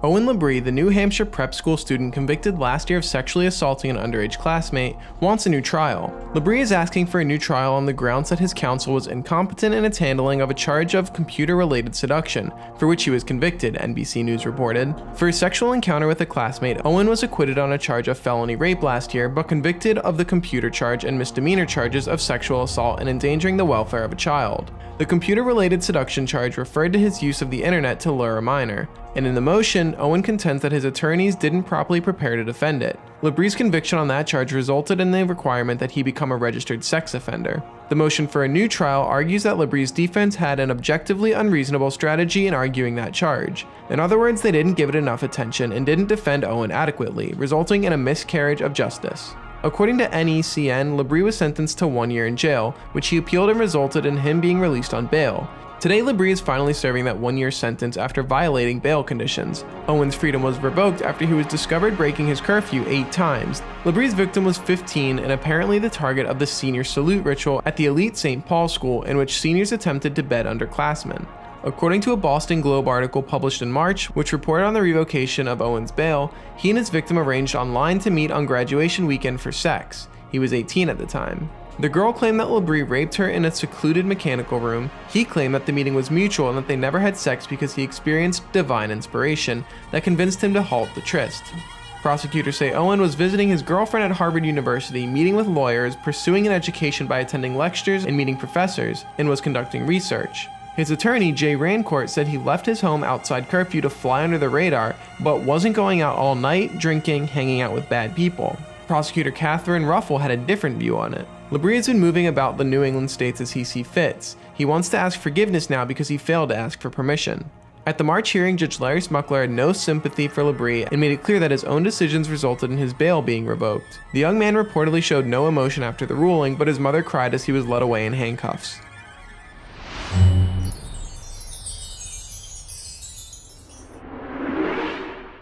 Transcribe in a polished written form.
Owen Labrie, the New Hampshire prep school student convicted last year of sexually assaulting an underage classmate, wants a new trial. Labrie is asking for a new trial on the grounds that his counsel was incompetent in its handling of a charge of computer-related seduction, for which he was convicted, NBC News reported. For his sexual encounter with a classmate, Owen was acquitted on a charge of felony rape last year, but convicted of the computer charge and misdemeanor charges of sexual assault and endangering the welfare of a child. The computer-related seduction charge referred to his use of the internet to lure a minor, and in the motion, Owen contends that his attorneys didn't properly prepare to defend it. Labrie's conviction on that charge resulted in the requirement that he become a registered sex offender. The motion for a new trial argues that Labrie's defense had an objectively unreasonable strategy in arguing that charge. In other words, they didn't give it enough attention and didn't defend Owen adequately, resulting in a miscarriage of justice. According to NECN, Labrie was sentenced to 1 year in jail, which he appealed and resulted in him being released on bail. Today, Labrie is finally serving that 1 year sentence after violating bail conditions. Owen's freedom was revoked after he was discovered breaking his curfew 8 times. Labrie's victim was 15 and apparently the target of the senior salute ritual at the elite St. Paul school in which seniors attempted to bed underclassmen. According to a Boston Globe article published in March, which reported on the revocation of Owen's bail, he and his victim arranged online to meet on graduation weekend for sex. He was 18 at the time. The girl claimed that Labrie raped her in a secluded mechanical room. He claimed that the meeting was mutual and that they never had sex because he experienced divine inspiration that convinced him to halt the tryst. Prosecutors say Owen was visiting his girlfriend at Harvard University, meeting with lawyers, pursuing an education by attending lectures and meeting professors, and was conducting research. His attorney, Jay Rancourt, said he left his home outside curfew to fly under the radar, but wasn't going out all night, drinking, hanging out with bad people. Prosecutor Catherine Ruffle had a different view on it. Labrie has been moving about the New England states as he sees fit. He wants to ask forgiveness now because he failed to ask for permission. At the March hearing, Judge Larry Smuckler had no sympathy for Labrie and made it clear that his own decisions resulted in his bail being revoked. The young man reportedly showed no emotion after the ruling, but his mother cried as he was led away in handcuffs.